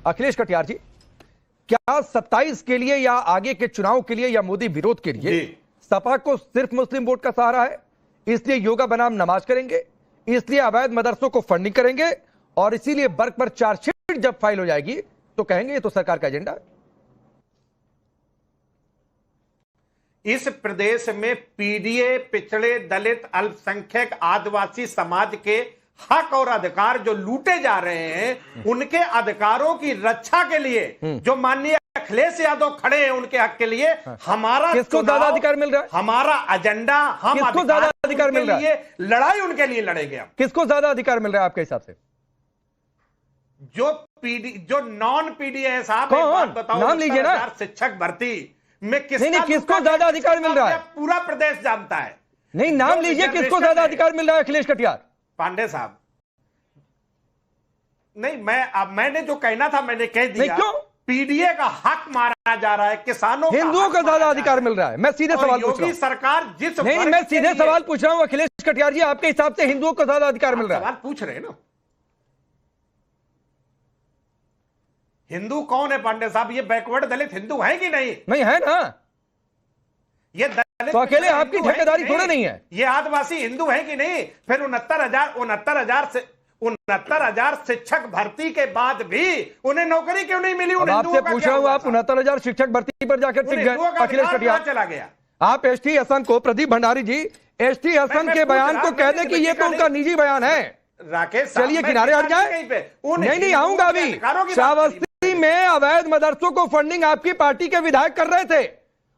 अखिलेश कटियार जी, क्या 27 के लिए या आगे के चुनाव के लिए या मोदी विरोध के लिए सपा को सिर्फ मुस्लिम वोट का सहारा है, इसलिए योगा बनाम नमाज करेंगे, इसलिए अवैध मदरसों को फंडिंग करेंगे और इसीलिए बर्ग पर चार्जशीट जब फाइल हो जाएगी तो कहेंगे ये तो सरकार का एजेंडा है? इस प्रदेश में पीडीए, पिछड़े, दलित, अल्पसंख्यक, आदिवासी समाज के हक और अधिकार जो लूटे जा रहे हैं, उनके अधिकारों की रक्षा के लिए जो माननीय अखिलेश यादव खड़े हैं, उनके हक के लिए हमारा किसको ज्यादा अधिकार मिल रहा है? हमारा एजेंडा, हम किसको ज्यादा अधिकार मिल रहा है? लड़ाई उनके लिए लड़ेंगे हम। किसको ज्यादा अधिकार मिल रहा है आपके हिसाब से? जो नॉन पीडीए है साहब, कौन? बताओ, नाम लीजिए ना। शिक्षक भर्ती में किसको ज्यादा अधिकार मिल रहा है? पूरा प्रदेश जानता है। नहीं, नाम लीजिए, किसको ज्यादा अधिकार मिल रहा है? अखिलेश कटियार। पांडे साहब, नहीं, मैंने जो कहना था मैंने कह दिया। क्यों? पीडीए का हक मारा जा रहा है, किसानों हिंदुओं का ज्यादा अधिकार मिल रहा है। मैं सीधे सवाल पूछ रहा हूं। सरकार जिस नहीं, मैं सीधे सवाल पूछ रहा हूं अखिलेश कटियार जी, आपके हिसाब से हिंदुओं को ज्यादा अधिकार मिल रहा है? सवाल पूछ रहे हैं ना। हिंदू कौन है पांडे साहब? ये बैकवर्ड दलित हिंदू है कि नहीं? नहीं है ना। ये दलित तो अकेले आपकी ठेकेदारी थोड़ा नहीं है। ये आदिवासी हिंदू है कि नहीं? फिर 69,000 शिक्षक भर्ती के बाद भी उन्हें नौकरी क्यों नहीं मिली? आपसे पूछ रहा हूं, आप 69,000 शिक्षक भर्ती पर जाकर टिक गए। अखिलेश कटियार चला गया। आप एसटी हसन को, प्रदीप भंडारी जी एसटी हसन के बयान को कह दे कि ये तो उनका निजी बयान है। राकेश, चलिए किनारे हट जाए। नहीं आऊंगा अभी। श्रावस्ती में अवैध मदरसों को फंडिंग आपकी पार्टी के विधायक कर रहे थे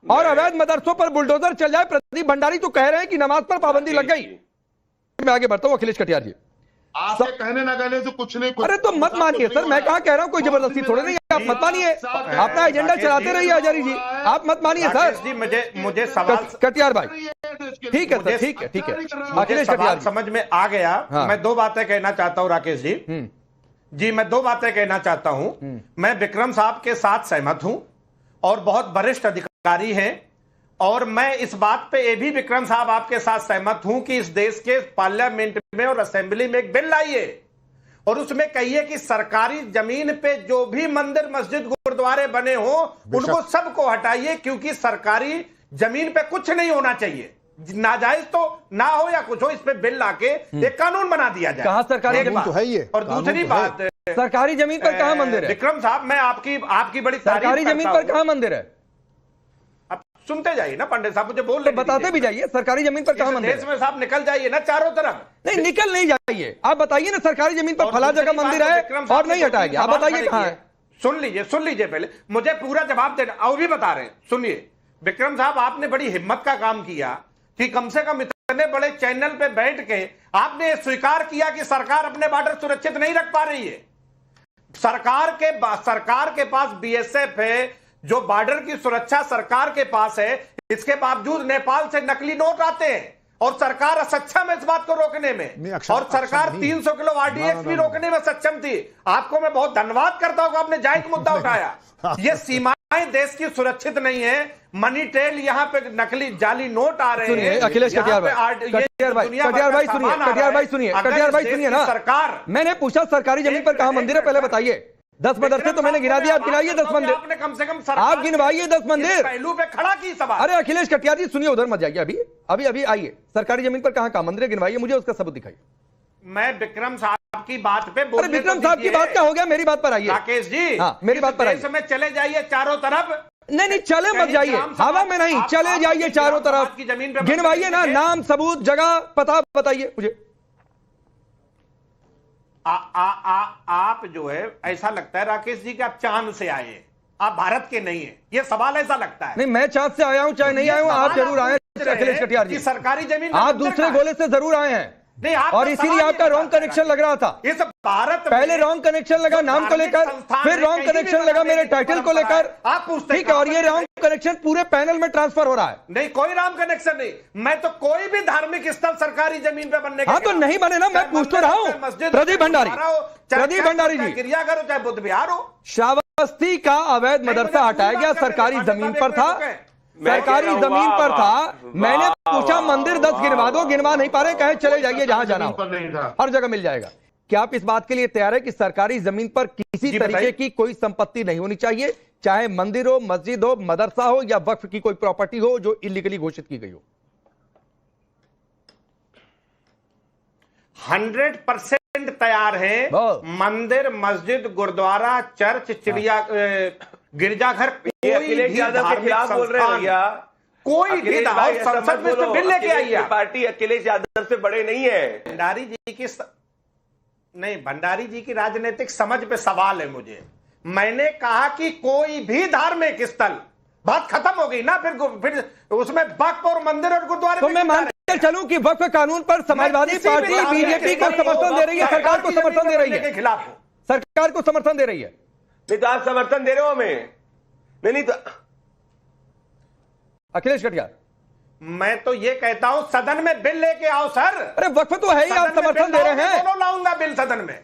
और अवैध मदरसों पर बुलडोजर चल जाए। प्रदीप भंडारी तो कह रहे हैं कि नमाज पर पाबंदी लग गई। मैं आगे बढ़ता हूं अखिलेश कटियार जी। आपके कहने ना कहने से कुछ नहीं। अरे तो मत मानिए सर, मैं कहा कह रहा हूं, कोई जबरदस्ती थोड़े नहीं है। आप मत मानिए, अपना एजेंडा चलाते रहिए हजारी जी, आप मत मानिए सर। मुझे सवाल कटियार भाई, ठीक है सर, ठीक है अखिलेश कटियार समझ में आ गया। मैं दो बातें कहना चाहता हूं राकेश जी। मैं दो बातें कहना चाहता हूं। मैं विक्रम साहब के साथ सहमत हूं और बहुत वरिष्ठ अधिकारी हैं, और मैं इस बात पे ये भी विक्रम साहब आपके साथ सहमत हूं कि इस देश के पार्लियामेंट में और असेंबली में एक बिल लाइए और उसमें कहिए कि सरकारी जमीन पे जो भी मंदिर, मस्जिद, गुरुद्वारे बने हो उनको सबको हटाइए, क्योंकि सरकारी जमीन पे कुछ नहीं होना चाहिए। नाजायज तो ना हो या कुछ हो, इस पे बिल लाके एक कानून बना दिया जाए। कहां सरकारी जमीन तो है ये? और दूसरी बात, सरकारी जमीन पर कहां मंदिर है? विक्रम साहब, मैं आपकी बड़ी सरकारी जमीन पर कहां मंदिर है? आप सुनते जाइए ना पांडे साहब, मुझे बोल रहे बताते भी जाइए। सरकारी जमीन पर कहां मंदिर है? देश में साहब निकल जाइए ना चारों तरफ। नहीं, निकल नहीं जाइए। आप बताइए ना, सरकारी जमीन पर फला जगह मंदिर है और नहीं हटाएंगे। आप बताइए कहां है? सुन लीजिए पहले, मुझे पूरा जवाब देना। और भी बता रहे हैं, सुनिए। विक्रम साहब, आपने बड़ी हिम्मत का काम किया कि कम से कम इतने बड़े चैनल पे बैठ के आपने स्वीकार किया कि सरकार अपने बॉर्डर सुरक्षित नहीं रख पा रही है। सरकार के पास बीएसएफ है, जो बॉर्डर की सुरक्षा सरकार के पास है। इसके बावजूद नेपाल से नकली नोट आते हैं और सरकार असक्षम है इस बात को रोकने में। और सरकार 300 किलो आरडीएक्स भी रोकने में सक्षम थी। आपको मैं बहुत धन्यवाद करता हूं, आपने जायज मुद्दा उठाया। ये सीमाएं देश की सुरक्षित नहीं है। मनी ट्रेल, यहाँ पे नकली जाली नोट आ रहे हैं। अखिलेश कटियार भाई सुनिए ना। सरकार, मैंने पूछा सरकारी जमीन पर कहां मंदिर है, पहले बताइए। 10 मदरसे तो मैंने गिना दिया, आप गिनाइए 10 मंदिर। आपने कम से कम आप गिनवाइए 10 मंदिर। पहलू पे खड़ा की सवाल। अरे अखिलेश कटियार जी सुनिए, उधर मत जाइए, अभी आइए। सरकारी जमीन पर कहां मंदिर गिनवाइए, मुझे उसका सबूत दिखाइए। मैं विक्रम साहब की बात पे अरे विक्रम साहब की बात क्या हो गया, मेरी बात पर आइए। राकेश जी, हाँ, मेरी बात पर आइए। में चले जाइए चारों तरफ। नहीं, चले मत जाइए, हवा में नहीं, चले जाइए चारों तरफ। गिनवाइए ना, नाम, सबूत, जगह, पता बताइए मुझे। आप जो है, ऐसा लगता है राकेश जी कि आप चांद से आए हैं, आप भारत के नहीं है। ये सवाल ऐसा लगता है। नहीं, मैं चांद से आया हूं चाहे नहीं आया हूं, आप जरूर आए हैं अखिलेश कटियार जी। सरकारी जमीन आप दूसरे गोले से जरूर आए हैं। नहीं, और इसीलिए आपका रॉन्ग कनेक्शन लग रहा था। इस भारत पहले रॉन्ग कनेक्शन लगा नाम को लेकर, फिर रॉन्ग कनेक्शन लगा मेरे टाइटल को लेकर। आप पूछते, ठीक है, और ये रॉन्ग कनेक्शन पूरे पैनल में ट्रांसफर हो रहा है। नहीं, कोई रॉन्ग कनेक्शन नहीं। मैं तो कोई भी धार्मिक स्थल सरकारी जमीन पे बनने, हाँ तो नहीं बने ना, मैं पूछ तो रहा हूँ। प्रदीप भंडारी जी, गिरियाघर हो चाहे बुद्ध विहार हो, श्रावस्ती का अवैध मदरसा हटाया गया, सरकारी जमीन पर था, सरकारी जमीन पर था। मैंने पूछा मंदिर 10 गिनवा दो, गिनवा नहीं पा रहे, कहे चले जाइए जहां जाना हो, हर जगह मिल जाएगा। क्या आप इस बात के लिए तैयार है कि सरकारी जमीन पर किसी जी, तरीके बताइए। की कोई संपत्ति नहीं होनी चाहिए, चाहे मंदिर हो, मस्जिद हो, मदरसा हो या वक्फ की कोई प्रॉपर्टी हो जो इलीगली घोषित की गई हो? 100% तैयार है। बहुत। मंदिर, मस्जिद, गुरुद्वारा, चर्च, चिड़िया, गिरजाघर, कोई अखिलेश भी यादव के धार्मिक खिलाफ बोल रहे हैं संस्थान, भैया। कोई भी अखिलेश भाई, ऐसा संसद मत में तो बोलो। बिल लेके आई अखिलेश है। की पार्टी अखिलेश यादव से बड़े नहीं है। भंडारी जी की नहीं, भंडारी जी की राजनीतिक समझ पे सवाल है मुझे। मैंने कहा कि कोई भी धार्मिक स्थल, बात खत्म हो गई ना, फिर उसमें वक्फ और मंदिर और गुरुद्वारे तो मैं मानकर चलूं कि वक्फ कानून पर समाजवादी पार्टी बीजेपी को समर्थन दे रही है, सरकार को समर्थन दे रही है, के खिलाफ हूं। सरकार को समर्थन दे रही है। नहीं तो आप समर्थन दे रहे हो हमें? नहीं तो अखिलेश कटियार, मैं तो ये कहता हूं सदन में बिल लेके आओ सर। अरे वक्फ तो है ही, आप समर्थन दे रहे हैं। दोनों लाऊंगा बिल सदन में।